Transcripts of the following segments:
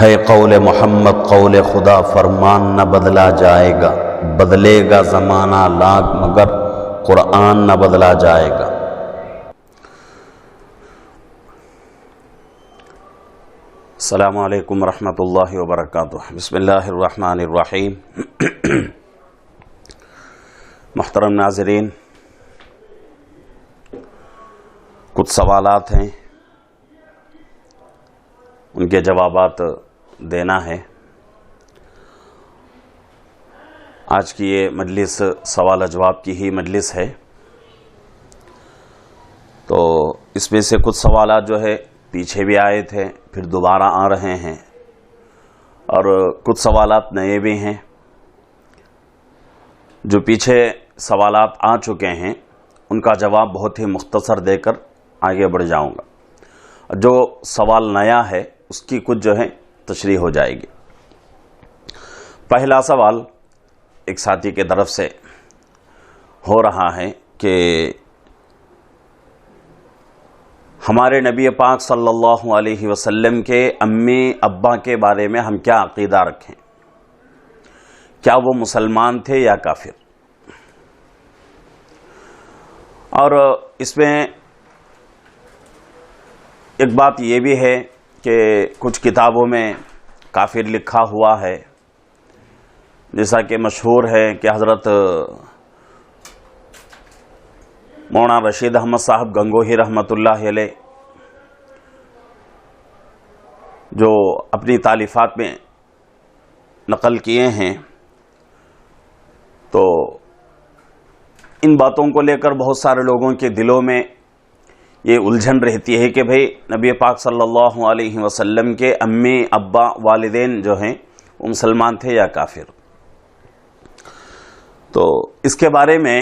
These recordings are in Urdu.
ہے قول محمد قول خدا فرمان نہ بدلا جائے گا، بدلے گا زمانہ لاکھ مگر قرآن نہ بدلا جائے گا۔ السلام علیکم ورحمۃ اللہ وبرکاتہ۔ بسم اللہ الرحمن الرحیم۔ محترم ناظرین، کچھ سوالات ہیں، ان کے جوابات دینا ہے۔ آج کی یہ مجلس سوال جواب کی ہی مجلس ہے، تو اس میں سے کچھ سوالات جو ہے پیچھے بھی آئے تھے، پھر دوبارہ آ رہے ہیں، اور کچھ سوالات نئے بھی ہیں۔ جو پیچھے سوالات آ چکے ہیں ان کا جواب بہت ہی مختصر دے کر آگے بڑھ جاؤں گا۔ جو سوال نیا ہے اس کی کچھ جو ہے تشریح ہو جائے گی۔ پہلا سوال ایک ساتھی کے طرف سے ہو رہا ہے کہ ہمارے نبی پاک صلی اللہ علیہ وسلم کے امی ابا کے بارے میں ہم کیا عقیدہ رکھیں؟ کیا وہ مسلمان تھے یا کافر؟ اور اس میں ایک بات یہ بھی ہے کہ کچھ کتابوں میں کافر لکھا ہوا ہے، جیسا کہ مشہور ہے کہ حضرت مولانا رشید احمد صاحب گنگوہی رحمۃ اللہ علیہ جو اپنی تالیفات میں نقل کیے ہیں، تو ان باتوں کو لے کر بہت سارے لوگوں کے دلوں میں یہ الجھن رہتی ہے کہ بھئی نبی پاک صلی اللہ علیہ وسلم کے امی ابا والدین جو ہیں وہ مسلمان تھے یا کافر۔ تو اس کے بارے میں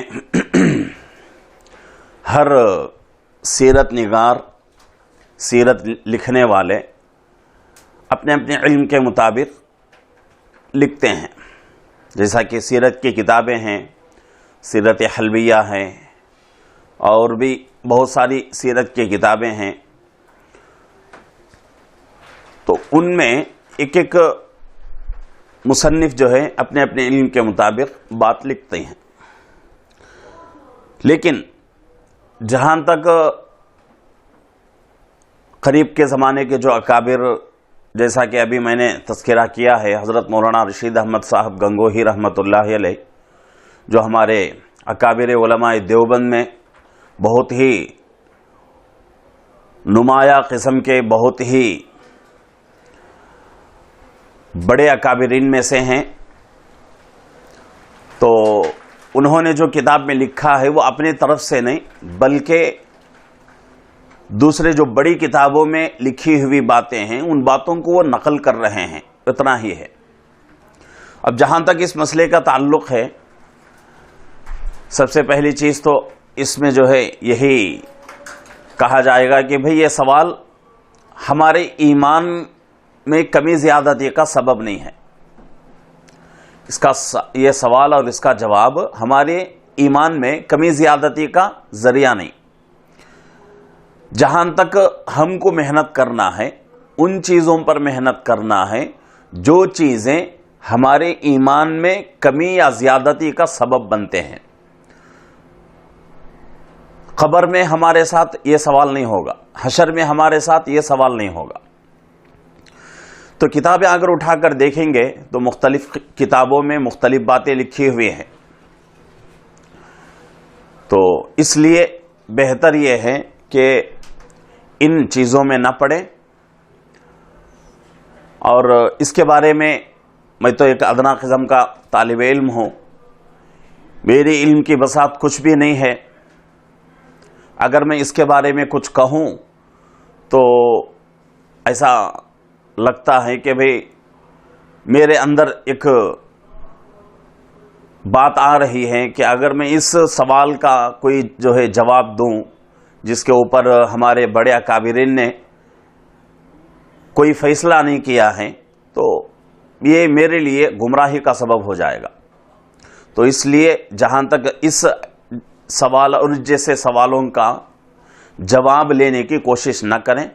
ہر سیرت نگار، سیرت لکھنے والے اپنے اپنے علم کے مطابق لکھتے ہیں، جیسا کہ سیرت کی کتابیں ہیں، سیرت حلبیہ ہیں، اور بھی بہت ساری سیرت کی کتابیں ہیں۔ تو ان میں ایک ایک مصنف جو ہے اپنے اپنے علم کے مطابق بات لکھتے ہیں، لیکن جہاں تک قریب کے زمانے کے جو اکابر، جیسا کہ ابھی میں نے تذکرہ کیا ہے، حضرت مولانا رشید احمد صاحب گنگوہی رحمۃ اللہ علیہ جو ہمارے اکابر علماء دیوبند میں بہت ہی نمایاں قسم کے، بہت ہی بڑے اکابرین میں سے ہیں، تو انہوں نے جو کتاب میں لکھا ہے وہ اپنے طرف سے نہیں بلکہ دوسرے جو بڑی کتابوں میں لکھی ہوئی باتیں ہیں ان باتوں کو وہ نقل کر رہے ہیں، اتنا ہی ہے۔ اب جہاں تک اس مسئلے کا تعلق ہے، سب سے پہلی چیز تو اس میں جو ہے یہی کہا جائے گا کہ بھئی یہ سوال ہمارے ایمان میں کمی زیادتی کا سبب نہیں ہے۔ یہ سوال اور اس کا جواب ہمارے ایمان میں کمی زیادتی کا ذریعہ نہیں۔ جہاں تک ہم کو محنت کرنا ہے ان چیزوں پر محنت کرنا ہے جو چیزیں ہمارے ایمان میں کمی یا زیادتی کا سبب بنتے ہیں۔ قبر میں ہمارے ساتھ یہ سوال نہیں ہوگا، حشر میں ہمارے ساتھ یہ سوال نہیں ہوگا۔ تو کتابیں اگر اٹھا کر دیکھیں گے تو مختلف کتابوں میں مختلف باتیں لکھی ہوئی ہیں، تو اس لیے بہتر یہ ہے کہ ان چیزوں میں نہ پڑیں۔ اور اس کے بارے میں تو ایک ادنا قسم کا طالب علم ہوں، میری علم کی بساط کچھ بھی نہیں ہے۔ اگر میں اس کے بارے میں کچھ کہوں تو ایسا لگتا ہے کہ بھئی میرے اندر ایک بات آ رہی ہے کہ اگر میں اس سوال کا کوئی جو ہے جواب دوں جس کے اوپر ہمارے بڑے اکابرین نے کوئی فیصلہ نہیں کیا ہے تو یہ میرے لیے گمراہی کا سبب ہو جائے گا۔ تو اس لیے جہاں تک اس سوال اور جیسے سوالوں کا جواب لینے کی کوشش نہ کریں،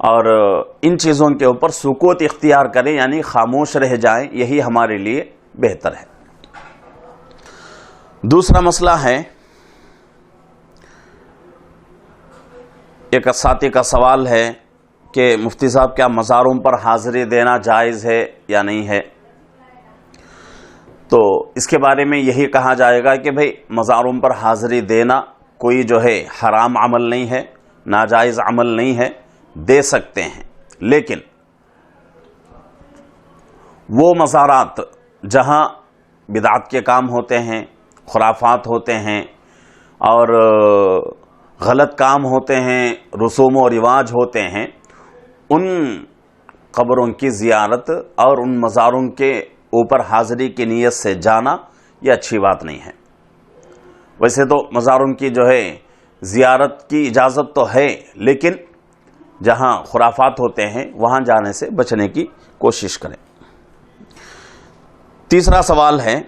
اور ان چیزوں کے اوپر سکوت اختیار کریں، یعنی خاموش رہ جائیں، یہی ہمارے لیے بہتر ہے۔ دوسرا مسئلہ ہے، ایک ساتھی کا سوال ہے کہ مفتی صاحب کیا مزاروں پر حاضری دینا جائز ہے یا نہیں ہے؟ تو اس کے بارے میں یہی کہا جائے گا کہ بھئی مزاروں پر حاضری دینا کوئی جو ہے حرام عمل نہیں ہے، ناجائز عمل نہیں ہے، دے سکتے ہیں، لیکن وہ مزارات جہاں بدعت کے کام ہوتے ہیں، خرافات ہوتے ہیں اور غلط کام ہوتے ہیں، رسوم و رواج ہوتے ہیں، ان قبروں کی زیارت اور ان مزاروں کے اوپر حاضری کی نیت سے جانا یہ اچھی بات نہیں ہے۔ ویسے تو مزاروں کی جو ہے زیارت کی اجازت تو ہے، لیکن جہاں خرافات ہوتے ہیں وہاں جانے سے بچنے کی کوشش کریں۔ تیسرا سوال ہے،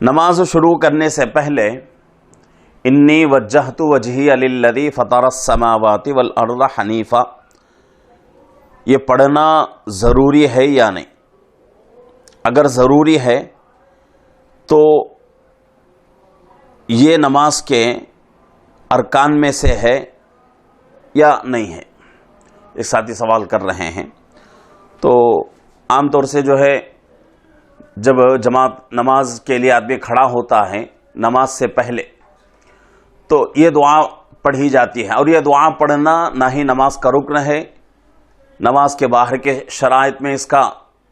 نماز شروع کرنے سے پہلے انی وجہت وجہی للذی فطر السماوات والارض حنیفا، یہ پڑھنا ضروری ہے یا نہیں؟ اگر ضروری ہے تو یہ نماز کے ارکان میں سے ہے یا نہیں ہے؟ ایک ساتھی سوال کر رہے ہیں۔ تو عام طور سے جو ہے جب جماعت نماز کے لیے آدمی کھڑا ہوتا ہے نماز سے پہلے تو یہ دعا پڑھی جاتی ہے، اور یہ دعا پڑھنا نہ ہی نماز کا رکن ہے، نماز کے باہر کے شرائط میں اس کا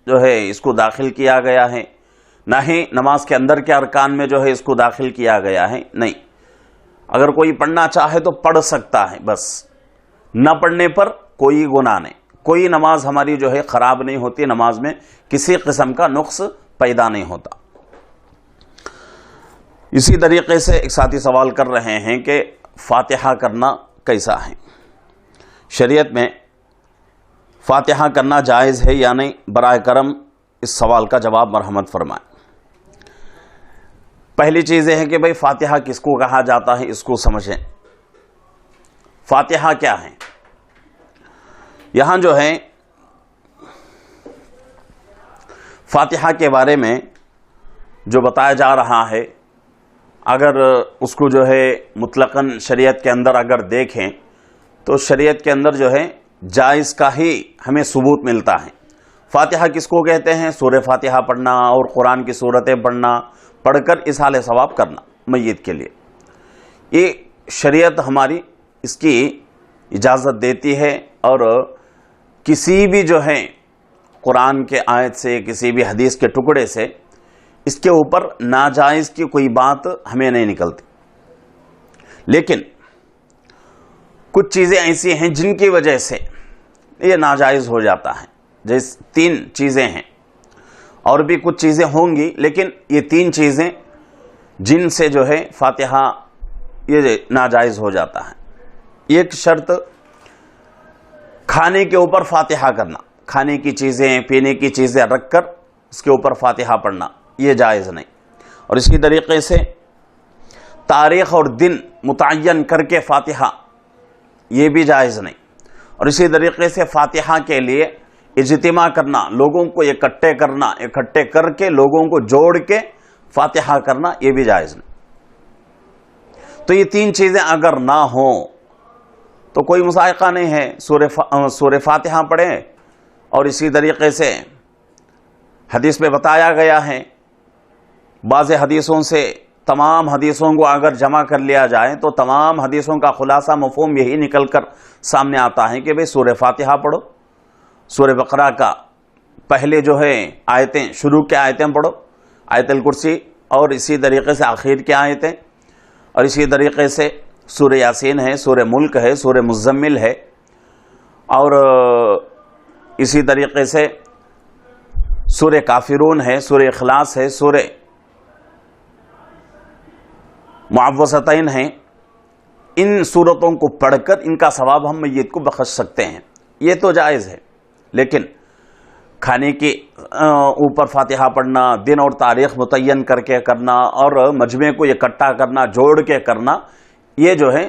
جو ہے اس کو داخل کیا گیا ہے، نہ ہی نماز کے اندر کے ارکان میں جو ہے اس کو داخل کیا گیا ہے۔ نہیں، اگر کوئی پڑھنا چاہے تو پڑھ سکتا ہے، بس نہ پڑھنے پر کوئی گناہ نہیں، کوئی نماز ہماری جو ہے خراب نہیں ہوتی، نماز میں کسی قسم کا نقص پیدا نہیں ہوتا۔ اسی طریقے سے ایک ساتھی سوال کر رہے ہیں کہ فاتحہ کرنا کیسا ہے؟ شریعت میں فاتحہ کرنا جائز ہے یا نہیں؟ برائے کرم اس سوال کا جواب مرحمت فرمائیں۔ پہلی چیز یہ ہے کہ بھئی فاتحہ کس کو کہا جاتا ہے، اس کو سمجھیں۔ فاتحہ کیا ہے؟ یہاں جو ہے فاتحہ کے بارے میں جو بتایا جا رہا ہے، اگر اس کو جو ہے مطلقاً شریعت کے اندر اگر دیکھیں تو شریعت کے اندر جو ہے جائز کا ہی ہمیں ثبوت ملتا ہے۔ فاتحہ کس کو کہتے ہیں؟ سورہ فاتحہ پڑھنا اور قرآن کی سورتیں پڑھ کر اصحال ثواب کرنا میت کے لیے، یہ شریعت ہماری اس کی اجازت دیتی ہے، اور کسی بھی جو ہے قرآن کے آیت سے، کسی بھی حدیث کے ٹکڑے سے اس کے اوپر ناجائز کی کوئی بات ہمیں نہیں نکلتی۔ لیکن کچھ چیزیں ایسی ہیں جن کی وجہ سے یہ ناجائز ہو جاتا ہے، جیسے 3 چیزیں ہیں، اور بھی کچھ چیزیں ہوں گی، لیکن یہ 3 چیزیں جن سے جو ہے فاتحہ یہ ناجائز ہو جاتا ہے۔ ایک شرط، کھانے کے اوپر فاتحہ کرنا، کھانے کی چیزیں، پینے کی چیزیں رکھ کر اس کے اوپر فاتحہ پڑھنا، یہ جائز نہیں۔ اور اسی طریقے سے تاریخ اور دن متعین کر کے فاتحہ، یہ بھی جائز نہیں۔ اور اسی طریقے سے فاتحہ کے لیے اجتماع کرنا، لوگوں کو اکٹھے کر کے لوگوں کو جوڑ کے فاتحہ کرنا، یہ بھی جائز نہیں۔ تو یہ 3 چیزیں اگر نہ ہوں تو کوئی مذائقہ نہیں ہے، سورہ فاتحہ پڑھیں، اور اسی طریقے سے حدیث میں بتایا گیا ہے، بعض حدیثوں سے تمام حدیثوں کو اگر جمع کر لیا جائے تو تمام حدیثوں کا خلاصہ مفہوم یہی نکل کر سامنے آتا ہے کہ بھئی سورہ فاتحہ پڑھو، سورہ بقرہ کا پہلے جو ہے آیتیں، شروع کے آیتیں پڑھو، آیت الکرسی، اور اسی طریقے سے آخر کی آیتیں، اور اسی طریقے سے سورہ یاسین ہے، سورہ ملک ہے، سورہ مزمل ہے، اور اسی طریقے سے سورہ کافرون ہے، سورہ اخلاص ہے، سورہ معوذتین ہیں۔ ان سورتوں کو پڑھ کر ان کا ثواب ہم میت کو بخش سکتے ہیں، یہ تو جائز ہے۔ لیکن کھانے کے اوپر فاتحہ پڑھنا، دن اور تاریخ متعین کر کے کرنا، اور مجمع کو اکٹھا کرنا، جوڑ کے کرنا، یہ جو ہے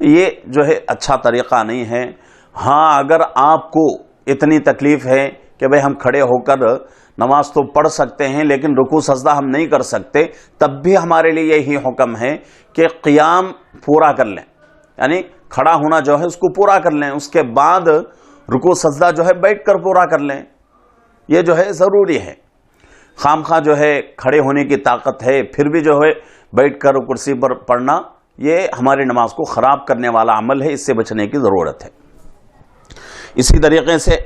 یہ جو ہے اچھا طریقہ نہیں ہے۔ ہاں اگر آپ کو اتنی تکلیف ہے کہ بھئی ہم کھڑے ہو کر نماز تو پڑھ سکتے ہیں لیکن رکوع سجدہ ہم نہیں کر سکتے، تب بھی ہمارے لیے یہی حکم ہے کہ قیام پورا کر لیں، یعنی کھڑا ہونا جو ہے اس کو پورا کر لیں، اس کے بعد رکوع سجدہ جو ہے بیٹھ کر پورا کر لیں، یہ جو ہے ضروری ہے۔ خام خواہ جو ہے کھڑے ہونے کی طاقت ہے پھر بھی جو ہے بیٹھ کر کرسی پر پڑھنا، یہ ہماری نماز کو خراب کرنے والا عمل ہے، اس سے بچنے کی ضرورت ہے۔ اسی طریقے سے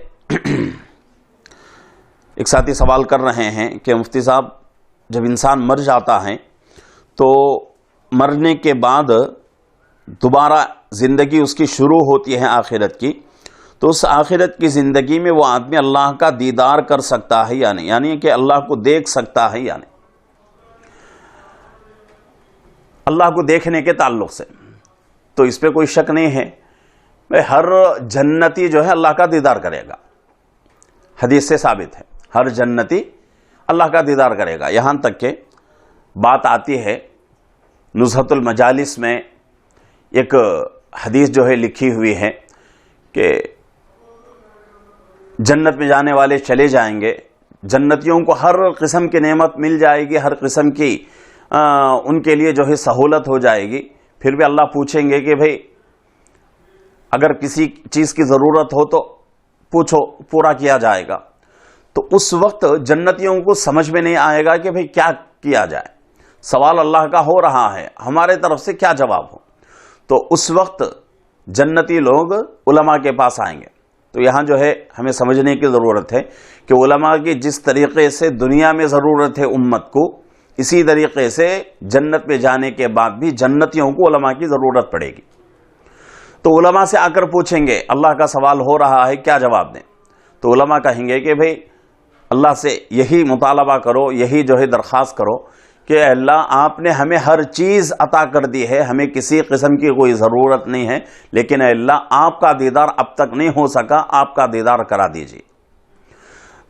ایک ساتھی سوال کر رہے ہیں کہ مفتی صاحب جب انسان مر جاتا ہے تو مرنے کے بعد دوبارہ زندگی اس کی شروع ہوتی ہے آخرت کی، تو اس آخرت کی زندگی میں وہ آدمی اللہ کا دیدار کر سکتا ہے یا نہیں، یعنی کہ اللہ کو دیکھ سکتا ہے یا نہیں؟ اللہ کو دیکھنے کے تعلق سے تو اس پہ کوئی شک نہیں ہے، ہر جنتی جو ہے اللہ کا دیدار کرے گا، حدیث سے ثابت ہے ہر جنتی اللہ کا دیدار کرے گا۔ یہاں تک کہ بات آتی ہے نزہۃ المجالس میں ایک حدیث جو ہے لکھی ہوئی ہے کہ جنت میں جانے والے چلے جائیں گے، جنتیوں کو ہر قسم کی نعمت مل جائے گی، ہر قسم کی ان کے لیے جو ہے سہولت ہو جائے گی، پھر بھی اللہ پوچھیں گے کہ بھئی اگر کسی چیز کی ضرورت ہو تو پوچھو، پورا کیا جائے گا۔ تو اس وقت جنتیوں کو سمجھ میں نہیں آئے گا کہ بھئی کیا کیا جائے، سوال اللہ کا ہو رہا ہے، ہمارے طرف سے کیا جواب ہو۔ تو اس وقت جنتی لوگ علماء کے پاس آئیں گے۔ تو یہاں جو ہے ہمیں سمجھنے کی ضرورت ہے کہ علماء کی جس طریقے سے دنیا میں ضرورت ہے امت کو، اسی طریقے سے جنت میں جانے کے بعد بھی جنتیوں کو علماء کی ضرورت پڑے گی۔ تو علماء سے آ کر پوچھیں گے اللہ کا سوال ہو رہا ہے کیا جواب دیں، تو علماء کہیں گے کہ بھئی اللہ سے یہی مطالبہ کرو، یہی جو ہے درخواست کرو کہ اللہ آپ نے ہمیں ہر چیز عطا کر دی ہے، ہمیں کسی قسم کی کوئی ضرورت نہیں ہے، لیکن اے اللہ آپ کا دیدار اب تک نہیں ہو سکا، آپ کا دیدار کرا دیجیے۔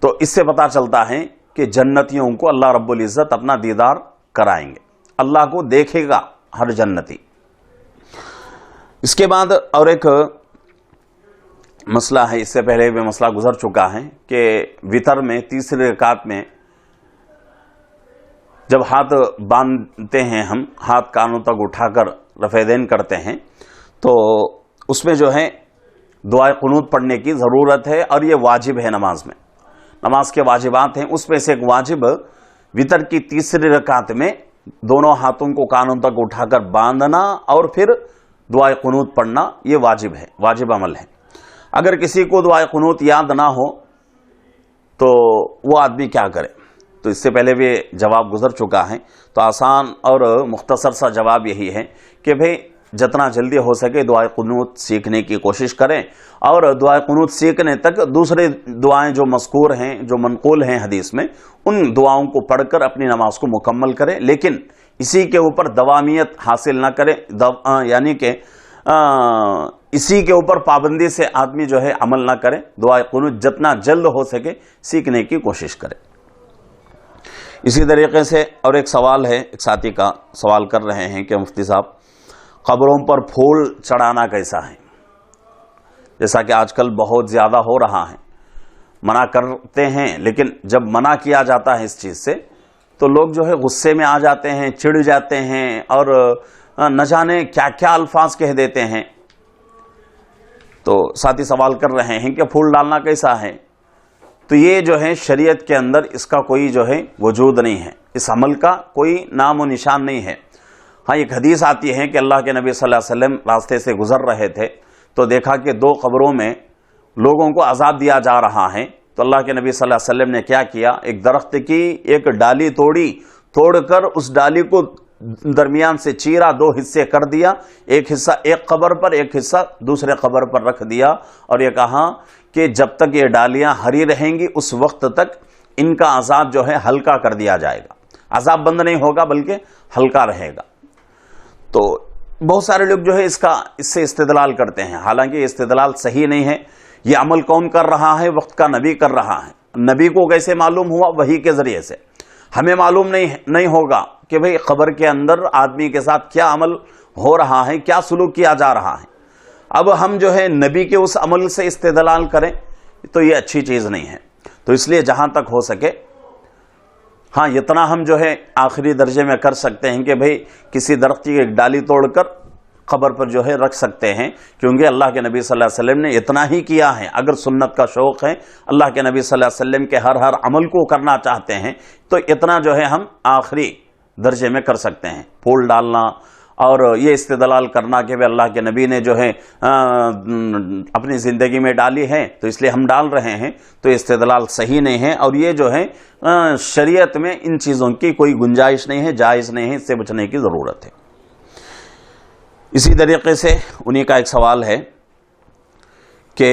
تو اس سے پتہ چلتا ہے کہ جنتیوں کو اللہ رب العزت اپنا دیدار کرائیں گے، اللہ کو دیکھے گا ہر جنتی۔ اس کے بعد اور ایک مسئلہ ہے، اس سے پہلے بھی مسئلہ گزر چکا ہے کہ وتر میں تیسری رکعت میں جب ہاتھ باندھتے ہیں، ہم ہاتھ کانوں تک اٹھا کر رفع دین کرتے ہیں، تو اس میں جو ہے دعائے قنوت پڑھنے کی ضرورت ہے، اور یہ واجب ہے نماز میں، نماز کے واجبات ہیں، اس میں سے ایک واجب وتر کی تیسری رکعت میں دونوں ہاتھوں کو کانوں تک اٹھا کر باندھنا اور پھر دعائے قنوت پڑھنا، یہ واجب ہے، واجب عمل ہے۔ اگر کسی کو دعائے قنوت یاد نہ ہو تو وہ آدمی کیا کرے؟ تو اس سے پہلے بھی جواب گزر چکا ہے، تو آسان اور مختصر سا جواب یہی ہے کہ بھئی جتنا جلدی ہو سکے دعائے قنوت سیکھنے کی کوشش کریں، اور دعائے قنوت سیکھنے تک دوسرے دعائیں جو مذکور ہیں، جو منقول ہیں حدیث میں، ان دعاؤں کو پڑھ کر اپنی نماز کو مکمل کریں، لیکن اسی کے اوپر دوامیت حاصل نہ کریں، یعنی کہ اسی کے اوپر پابندی سے آدمی جو ہے عمل نہ کرے، دعائے قنوت جتنا جلد ہو سکے سیکھنے کی کوشش کرے۔ اسی طریقے سے اور ایک سوال ہے، ایک ساتھی کا سوال کر رہے ہیں کہ مفتی صاحب قبروں پر پھول چڑھانا کیسا ہے؟ جیسا کہ آج کل بہت زیادہ ہو رہا ہے، منع کرتے ہیں، لیکن جب منع کیا جاتا ہے اس چیز سے تو لوگ جو ہے غصے میں آ جاتے ہیں، چڑ جاتے ہیں، اور نہ جانے کیا کیا الفاظ کہہ دیتے ہیں۔ تو ساتھی سوال کر رہے ہیں کہ پھول ڈالنا کیسا ہے؟ تو یہ جو ہے شریعت کے اندر اس کا کوئی جو ہے وجود نہیں ہے، اس عمل کا کوئی نام و نشان نہیں ہے۔ ہاں ایک حدیث آتی ہے کہ اللہ کے نبی صلی اللہ علیہ وسلم راستے سے گزر رہے تھے تو دیکھا کہ دو قبروں میں لوگوں کو عذاب دیا جا رہا ہے، تو اللہ کے نبی صلی اللہ علیہ وسلم نے کیا کیا، ایک درخت کی ایک ڈالی توڑ کر اس ڈالی کو درمیان سے چیرا، دو حصے کر دیا، ایک حصہ ایک قبر پر، ایک حصہ دوسرے قبر پر رکھ دیا، اور یہ کہا کہ جب تک یہ ڈالیاں ہری رہیں گی اس وقت تک ان کا عذاب جو ہے ہلکا کر دیا جائے گا، عذاب بند نہیں ہوگا بلکہ ہلکا رہے گا۔ تو بہت سارے لوگ جو ہے اس سے استدلال کرتے ہیں، حالانکہ یہ استدلال صحیح نہیں ہے۔ یہ عمل کون کر رہا ہے؟ وقت کا نبی کر رہا ہے۔ نبی کو کیسے معلوم ہوا؟ وحی کے ذریعے سے۔ ہمیں معلوم نہیں ہوگا کہ بھئی قبر کے اندر آدمی کے ساتھ کیا عمل ہو رہا ہے، کیا سلوک کیا جا رہا ہے، اب ہم جو ہے نبی کے اس عمل سے استدلال کریں تو یہ اچھی چیز نہیں ہے۔ تو اس لیے جہاں تک ہو سکے، ہاں اتنا ہم جو ہے آخری درجے میں کر سکتے ہیں کہ بھئی کسی درخت کی ایک ڈالی توڑ کر قبر پر جو ہے رکھ سکتے ہیں، کیونکہ اللہ کے نبی صلی اللہ علیہ وسلم نے اتنا ہی کیا ہے۔ اگر سنت کا شوق ہے، اللہ کے نبی صلی اللہ علیہ وسلم کے ہر عمل کو کرنا چاہتے ہیں، تو اتنا جو ہے ہم آخری درجے میں کر سکتے ہیں۔ پھول ڈالنا اور یہ استدلال کرنا کہ اللہ کے نبی نے جو ہے اپنی زندگی میں ڈالی ہے تو اس لیے ہم ڈال رہے ہیں، تو استدلال صحیح نہیں ہے، اور یہ جو ہے شریعت میں ان چیزوں کی کوئی گنجائش نہیں ہے، جائز نہیں ہے، اس سے بچنے کی ضرورت ہے۔ اسی طریقے سے انہی کا ایک سوال ہے کہ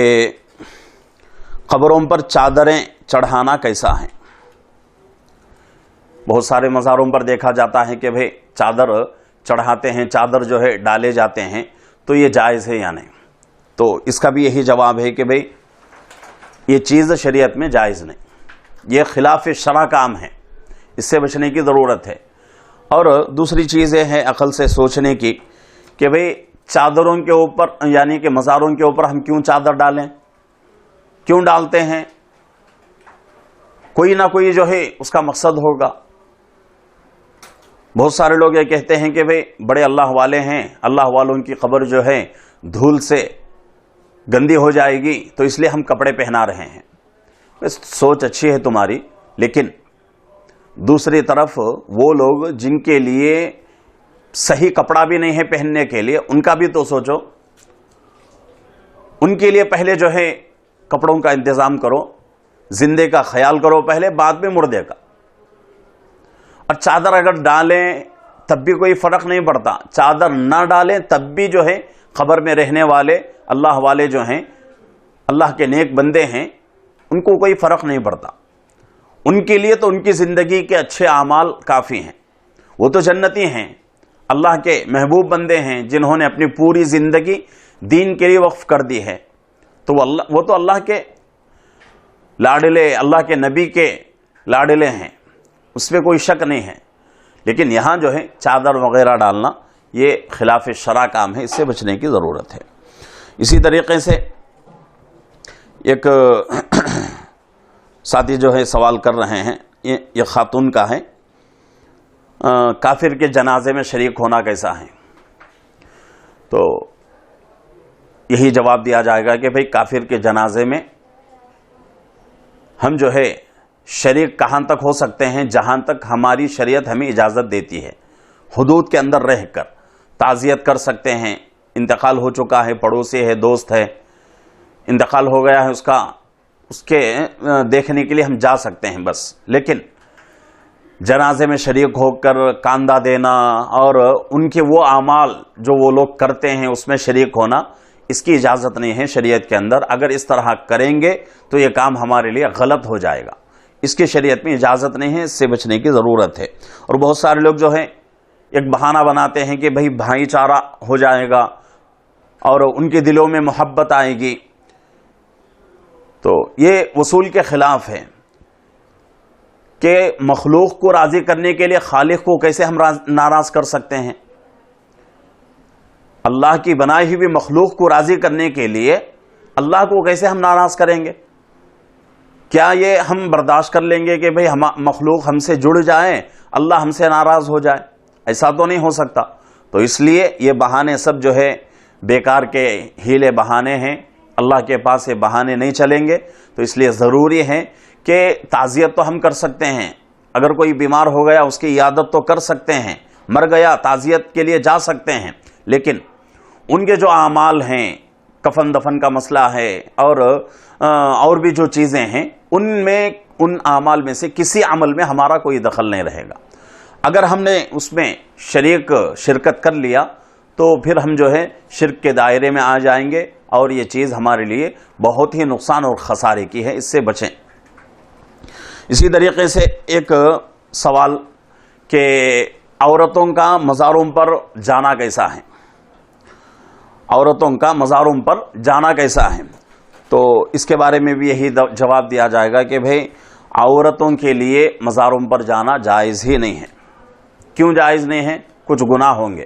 قبروں پر چادریں چڑھانا کیسا ہے؟ بہت سارے مزاروں پر دیکھا جاتا ہے کہ بھئی چادر چڑھاتے ہیں، چادر جو ہے ڈالے جاتے ہیں، تو یہ جائز ہے یا نہیں؟ تو اس کا بھی یہی جواب ہے کہ بھئی یہ چیز شریعت میں جائز نہیں، یہ خلاف شرع کام ہے، اس سے بچنے کی ضرورت ہے۔ اور دوسری چیز یہ ہے عقل سے سوچنے کی کہ بھئی چادروں کے اوپر، یعنی کہ مزاروں کے اوپر ہم کیوں چادر ڈالیں، کیوں ڈالتے ہیں؟ کوئی نہ کوئی جو ہے اس کا مقصد ہوگا۔ بہت سارے لوگ یہ کہتے ہیں کہ بھئی بڑے اللہ والے ہیں، اللہ والوں کی قبر جو ہے دھول سے گندی ہو جائے گی، تو اس لیے ہم کپڑے پہنا رہے ہیں۔ بس سوچ اچھی ہے تمہاری، لیکن دوسری طرف وہ لوگ جن کے لیے صحیح کپڑا بھی نہیں ہے پہننے کے لیے، ان کا بھی تو سوچو، ان کے لیے پہلے جو ہے کپڑوں کا انتظام کرو، زندے کا خیال کرو پہلے، بعد میں مردے کا۔ اور چادر اگر ڈالیں تب بھی کوئی فرق نہیں پڑتا، چادر نہ ڈالیں تب بھی جو ہے قبر میں رہنے والے اللہ والے جو ہیں، اللہ کے نیک بندے ہیں، ان کو کوئی فرق نہیں پڑتا۔ ان کے لیے تو ان کی زندگی کے اچھے اعمال کافی ہیں، وہ تو جنتی ہیں، اللہ کے محبوب بندے ہیں جنہوں نے اپنی پوری زندگی دین کے لیے وقف کر دی ہے، تو وہ تو اللہ کے لاڈلے، اللہ کے نبی کے لاڈلے ہیں، اس میں کوئی شک نہیں ہے۔ لیکن یہاں جو ہے چادر وغیرہ ڈالنا یہ خلاف شرع کام ہے، اس سے بچنے کی ضرورت ہے۔ اسی طریقے سے ایک ساتھی جو ہے سوال کر رہے ہیں، یہ خاتون کا ہے، کافر کے جنازے میں شریک ہونا کیسا ہے؟ تو یہی جواب دیا جائے گا کہ بھئی کافر کے جنازے میں ہم جو ہے شریک کہاں تک ہو سکتے ہیں؟ جہاں تک ہماری شریعت ہمیں اجازت دیتی ہے، حدود کے اندر رہ کر تعزیت کر سکتے ہیں۔ انتقال ہو چکا ہے، پڑوسی ہے، دوست ہے، انتقال ہو گیا ہے اس کے دیکھنے کے لیے ہم جا سکتے ہیں بس، لیکن جنازے میں شریک ہو کر کاندھا دینا اور ان کے وہ اعمال جو وہ لوگ کرتے ہیں اس میں شریک ہونا، اس کی اجازت نہیں ہے شریعت کے اندر۔ اگر اس طرح کریں گے تو یہ کام ہمارے لیے غلط ہو جائے گا، اس کی شریعت میں اجازت نہیں ہے، اس سے بچنے کی ضرورت ہے۔ اور بہت سارے لوگ جو ہیں ایک بہانہ بناتے ہیں کہ بھئی بھائی چارہ ہو جائے گا اور ان کے دلوں میں محبت آئے گی، تو یہ اصول کے خلاف ہے کہ مخلوق کو راضی کرنے کے لیے خالق کو کیسے ہم ناراض کر سکتے ہیں؟ اللہ کی بنائی ہوئی مخلوق کو راضی کرنے کے لیے اللہ کو کیسے ہم ناراض کریں گے؟ کیا یہ ہم برداشت کر لیں گے کہ بھئی مخلوق ہم سے جڑ جائے، اللہ ہم سے ناراض ہو جائے؟ ایسا تو نہیں ہو سکتا۔ تو اس لیے یہ بہانے سب جو ہے بیکار کے ہیلے بہانے ہیں، اللہ کے پاس یہ بہانے نہیں چلیں گے۔ تو اس لیے ضروری ہے کہ تعزیت تو ہم کر سکتے ہیں، اگر کوئی بیمار ہو گیا اس کی عیادت تو کر سکتے ہیں، مر گیا تعزیت کے لیے جا سکتے ہیں، لیکن ان کے جو اعمال ہیں، کفن دفن کا مسئلہ ہے اور بھی جو چیزیں ہیں، ان اعمال میں سے کسی عمل میں ہمارا کوئی دخل نہیں رہے گا۔ اگر ہم نے اس میں شرکت کر لیا تو پھر ہم جو ہے شرک کے دائرے میں آ جائیں گے، اور یہ چیز ہمارے لیے بہت ہی نقصان اور خسارے کی ہے، اس سے بچیں۔ اسی طریقے سے ایک سوال کہ عورتوں کا مزاروں پر جانا کیسا ہے؟ عورتوں کا مزاروں پر جانا کیسا ہے؟ تو اس کے بارے میں بھی یہی جواب دیا جائے گا کہ بھئی عورتوں کے لیے مزاروں پر جانا جائز ہی نہیں ہے۔ کیوں جائز نہیں ہے؟ کچھ گناہ ہوں گے۔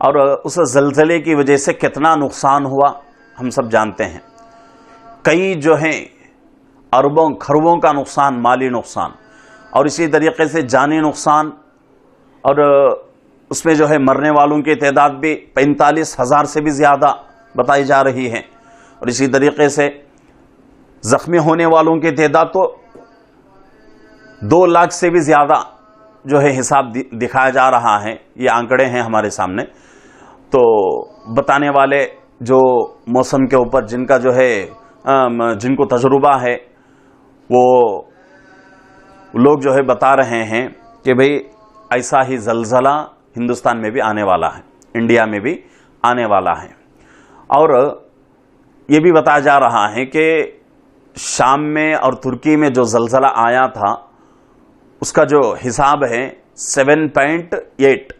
اور اس زلزلے کی وجہ سے کتنا نقصان ہوا ہم سب جانتے ہیں. کئی جو ہیں اربوں کھربوں کا نقصان، مالی نقصان، اور اسی طریقے سے جانی نقصان، اور اس میں جو ہے مرنے والوں کی تعداد بھی 45,000 سے بھی زیادہ بتائی جا رہی ہے، اور اسی طریقے سے زخمی ہونے والوں کی تعداد تو 2 لاکھ سے بھی زیادہ جو ہے حساب دکھایا جا رہا ہے. یہ آنکڑے ہیں ہمارے سامنے. تو بتانے والے جو موسم کے اوپر جن کا جو ہے جن کو تجربہ ہے وہ لوگ جو ہے بتا رہے ہیں کہ بھئی ایسا ہی زلزلہ ہندوستان میں بھی آنے والا ہے، انڈیا میں بھی آنے والا ہے. اور یہ بھی بتایا جا رہا ہے کہ شام میں اور ترکی میں جو زلزلہ آیا تھا اس کا جو حساب ہے 7.8،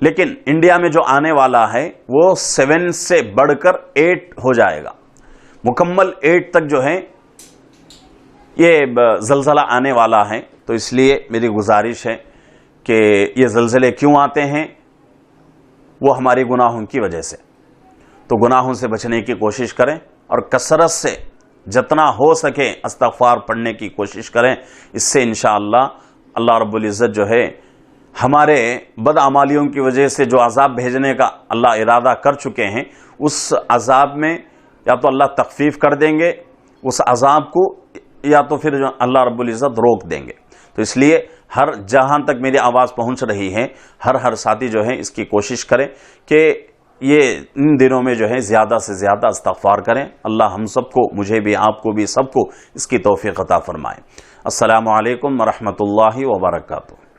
لیکن انڈیا میں جو آنے والا ہے وہ 7 سے بڑھ کر 8 ہو جائے گا. مکمل 8 تک جو ہے یہ زلزلہ آنے والا ہے. تو اس لیے میری گزارش ہے کہ یہ زلزلے کیوں آتے ہیں؟ وہ ہماری گناہوں کی وجہ سے. تو گناہوں سے بچنے کی کوشش کریں اور کثرت سے جتنا ہو سکے استغفار پڑھنے کی کوشش کریں. اس سے انشاءاللہ اللہ رب العزت جو ہے ہمارے بدعمالیوں کی وجہ سے جو عذاب بھیجنے کا اللہ ارادہ کر چکے ہیں اس عذاب میں یا تو اللہ تخفیف کر دیں گے اس عذاب کو، یا تو پھر اللہ رب العزت روک دیں گے. تو اس لیے ہر جہاں تک میری آواز پہنچ رہی ہے ہر ساتھی جو ہے اس کی کوشش کریں کہ یہ ان دنوں میں جو ہے زیادہ سے زیادہ استغفار کریں. اللہ ہم سب کو، مجھے بھی، آپ کو بھی، سب کو اس کی توفیق عطا فرمائے. السلام علیکم ورحمۃ اللہ وبرکاتہ.